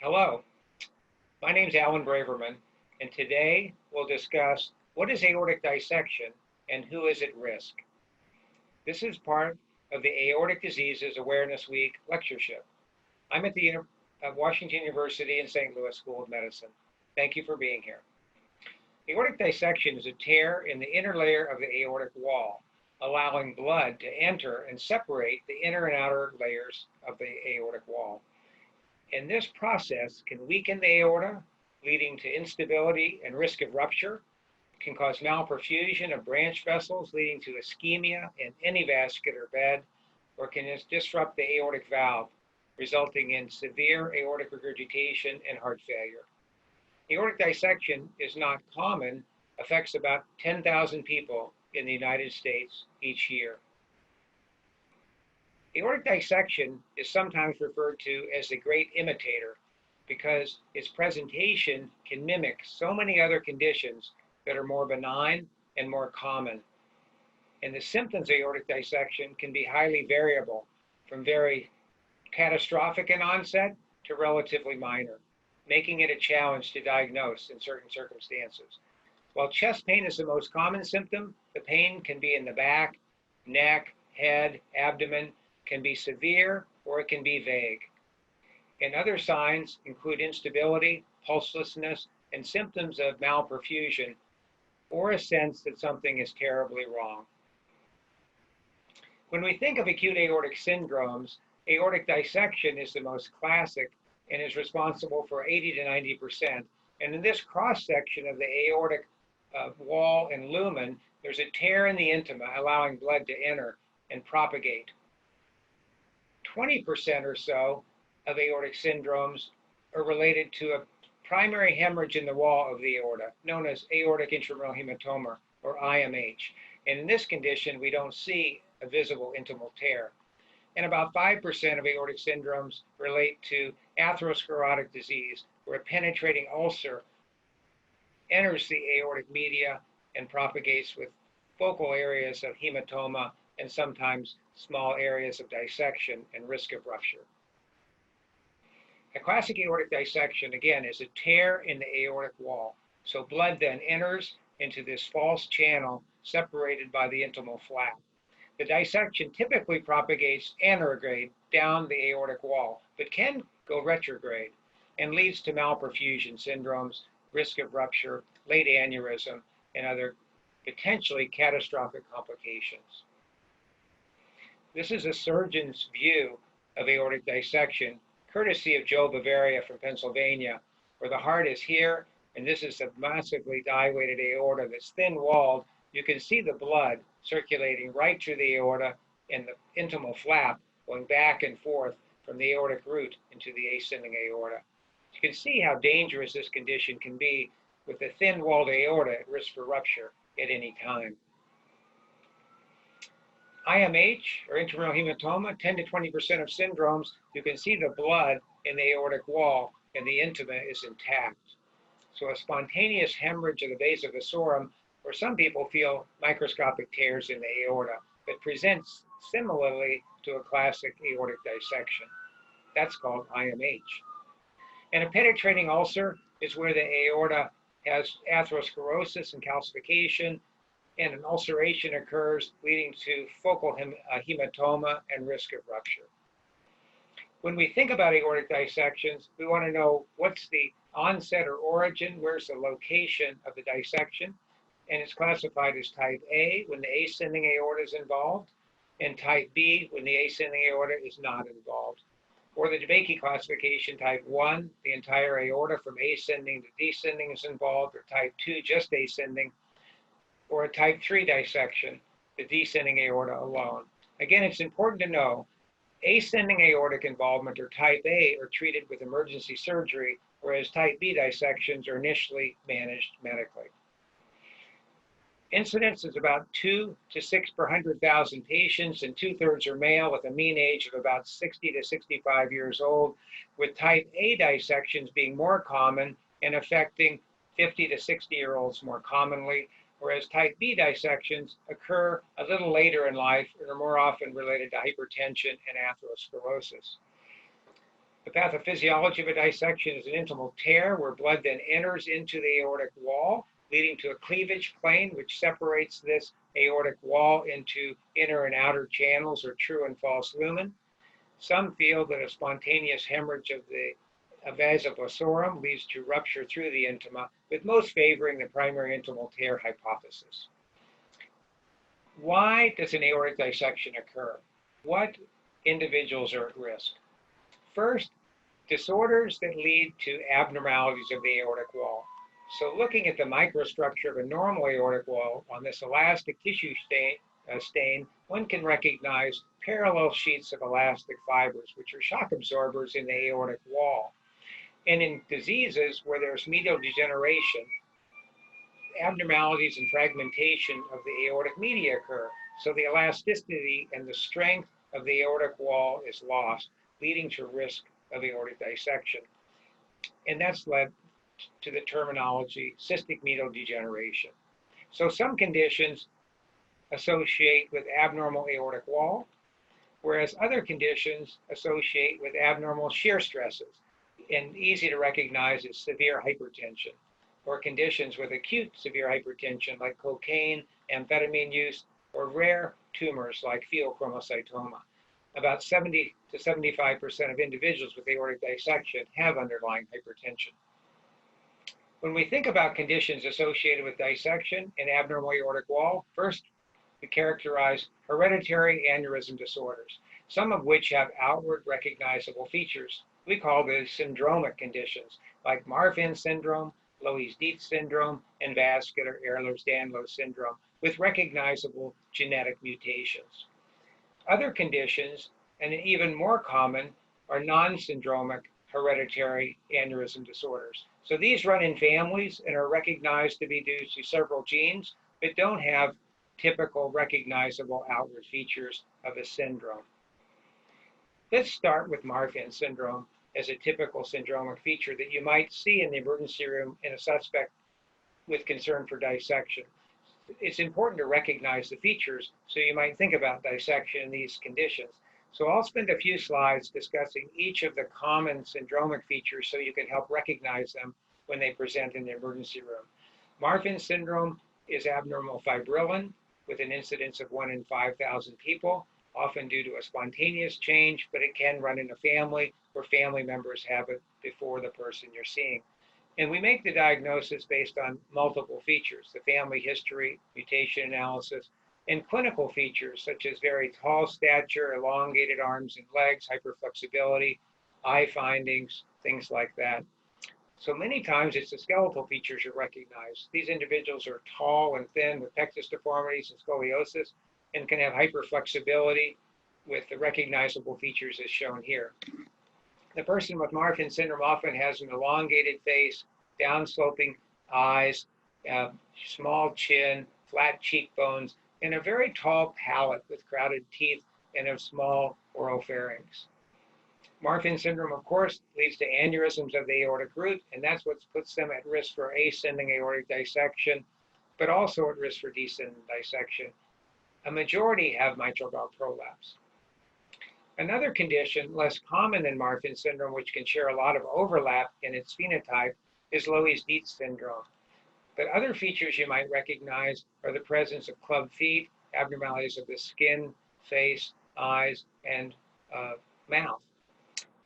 Hello, my name is Alan Braverman, and today we'll discuss what is aortic dissection and who is at risk. This is part of the Aortic Diseases Awareness Week lectureship. I'm at the Washington University in St. Louis School of Medicine. Thank you for being here. Aortic dissection is a tear in the inner layer of the aortic wall, allowing blood to enter and separate the inner and outer layers of the aortic wall. And this process can weaken the aorta, leading to instability and risk of rupture, can cause malperfusion of branch vessels, leading to ischemia in any vascular bed, or can disrupt the aortic valve, resulting in severe aortic regurgitation and heart failure. Aortic dissection is not common, affects about 10,000 people in the United States each year. Aortic dissection is sometimes referred to as the great imitator because its presentation can mimic so many other conditions that are more benign and more common. And the symptoms of aortic dissection can be highly variable, from very catastrophic in onset to relatively minor, making it a challenge to diagnose in certain circumstances. While chest pain is the most common symptom, the pain can be in the back, neck, head, abdomen, can be severe, or it can be vague. And other signs include instability, pulselessness, and symptoms of malperfusion, or a sense that something is terribly wrong. When we think of acute aortic syndromes, aortic dissection is the most classic and is responsible for 80 to 90%. And in this cross-section of the aortic wall and lumen, there's a tear in the intima, allowing blood to enter and propagate. 20% or so of aortic syndromes are related to a primary hemorrhage in the wall of the aorta, known as aortic intramural hematoma, or IMH. And in this condition, we don't see a visible intimal tear. And about 5% of aortic syndromes relate to atherosclerotic disease, where a penetrating ulcer enters the aortic media and propagates with focal areas of hematoma and sometimes small areas of dissection and risk of rupture. A classic aortic dissection, again, is a tear in the aortic wall. So blood then enters into this false channel separated by the intimal flap. The dissection typically propagates anterograde down the aortic wall, but can go retrograde and leads to malperfusion syndromes, risk of rupture, late aneurysm, and other potentially catastrophic complications. This is a surgeon's view of aortic dissection, courtesy of Joe Bavaria from Pennsylvania, where the heart is here, and this is a massively dilated aorta that's thin-walled. You can see the blood circulating right through the aorta and the intimal flap going back and forth from the aortic root into the ascending aorta. You can see how dangerous this condition can be with a thin-walled aorta at risk for rupture at any time. IMH, or intramural hematoma, 10 to 20% of syndromes, you can see the blood in the aortic wall and the intima is intact. So a spontaneous hemorrhage of the vasa vasorum, or some people feel microscopic tears in the aorta, but presents similarly to a classic aortic dissection. That's called IMH. And a penetrating ulcer is where the aorta has atherosclerosis and calcification, and an ulceration occurs, leading to focal hematoma and risk of rupture. When we think about aortic dissections, we want to know what's the onset or origin, where's the location of the dissection, and it's classified as type A when the ascending aorta is involved, and type B when the ascending aorta is not involved. Or the DeBakey classification, type 1, the entire aorta from ascending to descending is involved, or type 2, just ascending, or a type 3 dissection, the descending aorta alone. Again, it's important to know ascending aortic involvement, or type A, are treated with emergency surgery, whereas type B dissections are initially managed medically. Incidence is about 2 to 6 per 100,000 patients, and 2/3 are male with a mean age of about 60 to 65 years old, with type A dissections being more common and affecting 50 to 60-year-olds more commonly, whereas type B dissections occur a little later in life and are more often related to hypertension and atherosclerosis. The pathophysiology of a dissection is an intimal tear where blood then enters into the aortic wall, leading to a cleavage plane which separates this aortic wall into inner and outer channels or true and false lumen. Some feel that a spontaneous hemorrhage of the vasa vasorum leads to rupture through the intima, with most favoring the primary intimal tear hypothesis. Why does an aortic dissection occur? What individuals are at risk? First, disorders that lead to abnormalities of the aortic wall. So looking at the microstructure of a normal aortic wall on this elastic tissue stain, one can recognize parallel sheets of elastic fibers, which are shock absorbers in the aortic wall. And in diseases where there's medial degeneration, abnormalities and fragmentation of the aortic media occur. So the elasticity and the strength of the aortic wall is lost, leading to risk of aortic dissection. And that's led to the terminology cystic medial degeneration. So some conditions associate with abnormal aortic wall, whereas other conditions associate with abnormal shear stresses. And easy to recognize is severe hypertension, or conditions with acute severe hypertension like cocaine, amphetamine use, or rare tumors like pheochromocytoma. About 70 to 75% of individuals with aortic dissection have underlying hypertension. When we think about conditions associated with dissection and abnormal aortic wall, first we characterize hereditary aneurysm disorders, some of which have outward recognizable features. We call these syndromic conditions, like Marfan syndrome, Loeys-Dietz syndrome, and vascular Ehlers-Danlos syndrome, with recognizable genetic mutations. Other conditions, and even more common, are non-syndromic hereditary aneurysm disorders. So these run in families and are recognized to be due to several genes, but don't have typical recognizable outward features of a syndrome. Let's start with Marfan syndrome as a typical syndromic feature that you might see in the emergency room in a suspect with concern for dissection. It's important to recognize the features, so you might think about dissection in these conditions. So I'll spend a few slides discussing each of the common syndromic features so you can help recognize them when they present in the emergency room. Marfan syndrome is abnormal fibrillin with an incidence of 1 in 5,000 people, often due to a spontaneous change, but it can run in a family where family members have it before the person you're seeing. And we make the diagnosis based on multiple features, the family history, mutation analysis, and clinical features such as very tall stature, elongated arms and legs, hyperflexibility, eye findings, things like that. So many times it's the skeletal features you recognize. These individuals are tall and thin with pectus deformities and scoliosis and can have hyperflexibility with the recognizable features as shown here. The person with Marfan syndrome often has an elongated face, downsloping eyes, small chin, flat cheekbones, and a very tall palate with crowded teeth and a small oropharynx. Marfan syndrome, of course, leads to aneurysms of the aortic root, and that's what puts them at risk for ascending aortic dissection, but also at risk for descending dissection. A majority have mitral valve prolapse. Another condition, less common than Marfan syndrome, which can share a lot of overlap in its phenotype, is Loeys-Dietz syndrome. But other features you might recognize are the presence of club feet, abnormalities of the skin, face, eyes, and mouth.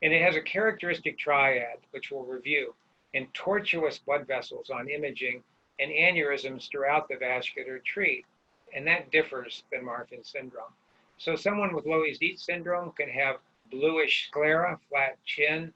And it has a characteristic triad, which we'll review, and tortuous blood vessels on imaging and aneurysms throughout the vascular tree. And that differs than Marfan syndrome. So someone with Loeys-Dietz syndrome can have bluish sclera, flat chin,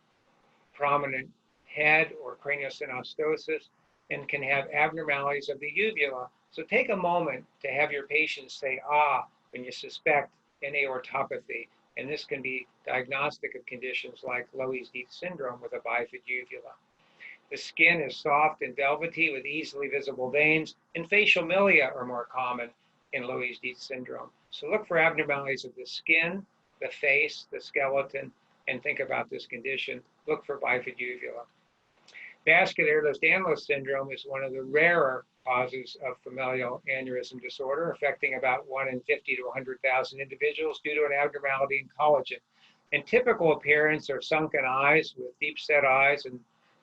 prominent head or craniosynostosis, and can have abnormalities of the uvula. So take a moment to have your patient say, ah, when you suspect an aortopathy. And this can be diagnostic of conditions like Loeys-Dietz syndrome with a bifid uvula. The skin is soft and velvety with easily visible veins, and facial milia are more common in Loeys-Dietz syndrome. So look for abnormalities of the skin, the face, the skeleton, and think about this condition. Look for bifid uvula. Vascular Ehlers-Danlos syndrome is one of the rarer causes of familial aneurysm disorder, affecting about 1 in 50 to 100,000 individuals due to an abnormality in collagen. And typical appearance are sunken eyes with deep set eyes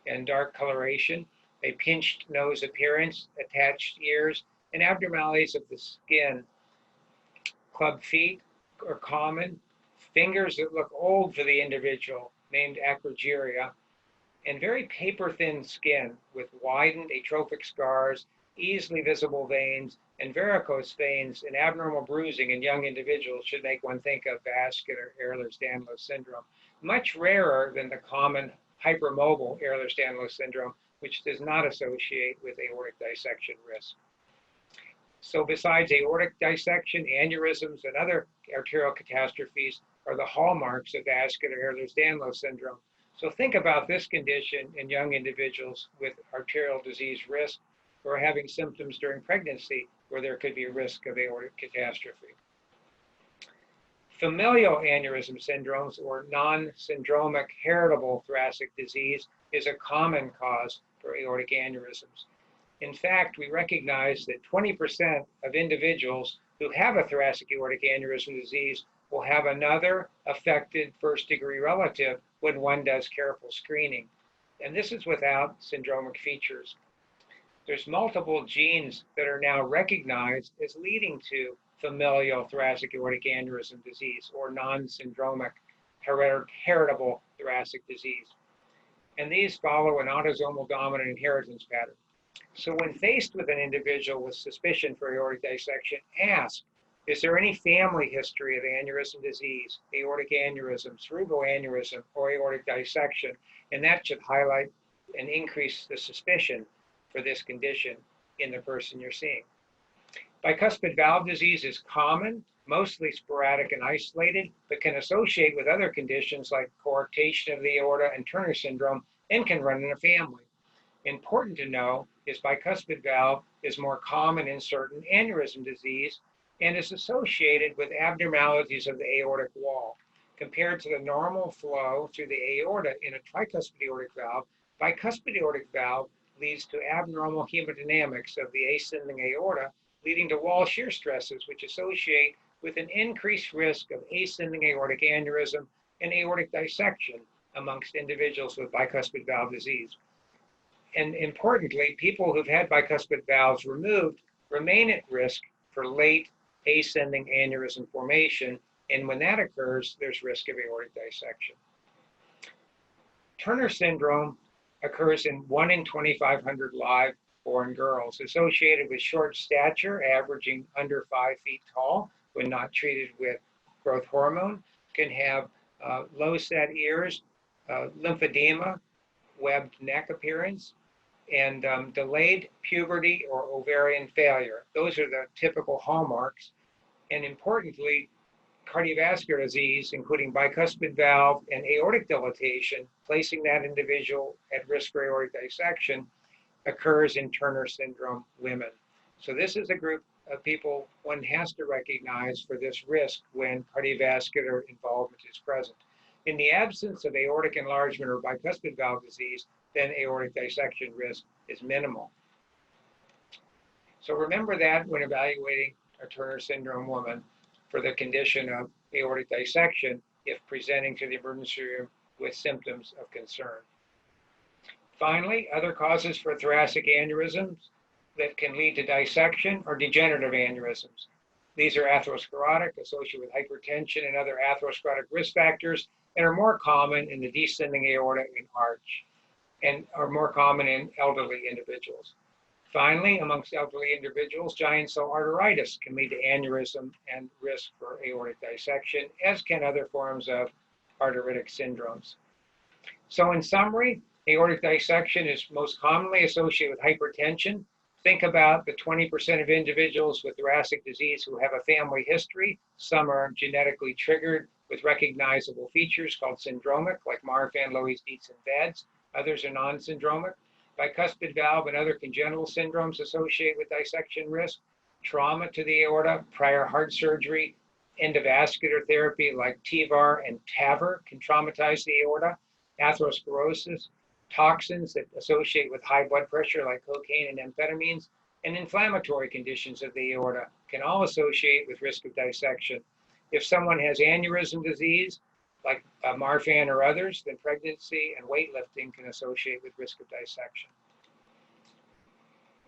and dark coloration, a pinched nose appearance, attached ears, and abnormalities of the skin. Club feet are common, fingers that look old for the individual, named acrogyria, and very paper-thin skin with widened atrophic scars, easily visible veins, and varicose veins and abnormal bruising in young individuals should make one think of vascular Ehlers-Danlos syndrome. Much rarer than the common hypermobile Ehlers-Danlos syndrome, which does not associate with aortic dissection risk. So besides aortic dissection, aneurysms, and other arterial catastrophes are the hallmarks of vascular Ehlers-Danlos syndrome. So think about this condition in young individuals with arterial disease risk or having symptoms during pregnancy where there could be a risk of aortic catastrophe. Familial aneurysm syndromes or non-syndromic heritable thoracic disease is a common cause for aortic aneurysms. In fact, we recognize that 20% of individuals who have a thoracic aortic aneurysm disease will have another affected first-degree relative when one does careful screening. And this is without syndromic features. There's multiple genes that are now recognized as leading to familial thoracic aortic aneurysm disease or non-syndromic heritable thoracic disease. And these follow an autosomal dominant inheritance pattern. So when faced with an individual with suspicion for aortic dissection, ask, is there any family history of aneurysm disease, aortic aneurysm, cerebral aneurysm, or aortic dissection? And that should highlight and increase the suspicion for this condition in the person you're seeing. Bicuspid valve disease is common, mostly sporadic and isolated, but can associate with other conditions like coarctation of the aorta and Turner syndrome and can run in a family. Important to know is bicuspid valve is more common in certain aneurysm disease and is associated with abnormalities of the aortic wall. Compared to the normal flow through the aorta in a tricuspid aortic valve, bicuspid aortic valve leads to abnormal hemodynamics of the ascending aorta, leading to wall shear stresses, which associate with an increased risk of ascending aortic aneurysm and aortic dissection amongst individuals with bicuspid valve disease. And importantly, people who've had bicuspid valves removed remain at risk for late ascending aneurysm formation. And when that occurs, there's risk of aortic dissection. Turner syndrome occurs in 1 in 2,500 live born girls, associated with short stature, averaging under 5 feet tall when not treated with growth hormone, can have low set ears, lymphedema, webbed neck appearance, and delayed puberty or ovarian failure. Those are the typical hallmarks. And importantly, cardiovascular disease, including bicuspid valve and aortic dilatation, placing that individual at risk for aortic dissection, occurs in Turner syndrome women. So this is a group of people one has to recognize for this risk when cardiovascular involvement is present. In the absence of aortic enlargement or bicuspid valve disease, then aortic dissection risk is minimal. So remember that when evaluating a Turner syndrome woman for the condition of aortic dissection if presenting to the emergency room with symptoms of concern. Finally, other causes for thoracic aneurysms that can lead to dissection are degenerative aneurysms. These are atherosclerotic, associated with hypertension and other atherosclerotic risk factors, and are more common in the descending aorta and arch, and are more common in elderly individuals. Finally, amongst elderly individuals, giant cell arteritis can lead to aneurysm and risk for aortic dissection, as can other forms of arteritic syndromes. So in summary, aortic dissection is most commonly associated with hypertension. Think about the 20% of individuals with thoracic disease who have a family history. Some are genetically triggered with recognizable features called syndromic, like Marfan, Loeys, Dietz, and Beds. Others are non-syndromic. Bicuspid valve and other congenital syndromes associated with dissection risk. Trauma to the aorta, prior heart surgery, endovascular therapy like TEVAR and TAVR can traumatize the aorta. Atherosclerosis, toxins that associate with high blood pressure like cocaine and amphetamines, and inflammatory conditions of the aorta can all associate with risk of dissection. If someone has aneurysm disease, like Marfan or others, then pregnancy and weightlifting can associate with risk of dissection.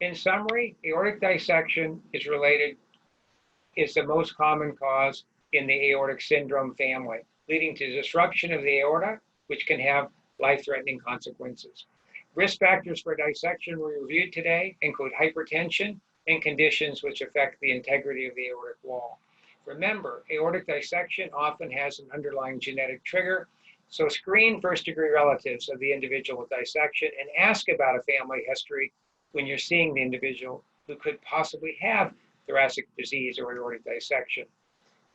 In summary, aortic dissection is the most common cause in the aortic syndrome family, leading to disruption of the aorta, which can have life-threatening consequences. Risk factors for dissection we reviewed today include hypertension and conditions which affect the integrity of the aortic wall. Remember, aortic dissection often has an underlying genetic trigger, so screen first-degree relatives of the individual with dissection and ask about a family history when you're seeing the individual who could possibly have thoracic disease or aortic dissection.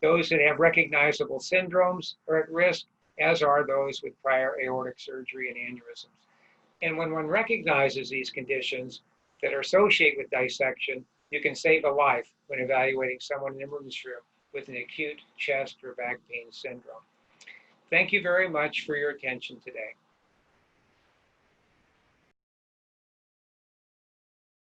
Those that have recognizable syndromes are at risk, as are those with prior aortic surgery and aneurysms. And when one recognizes these conditions that are associated with dissection, you can save a life when evaluating someone in the emergency room with an acute chest or back pain syndrome. Thank you very much for your attention today.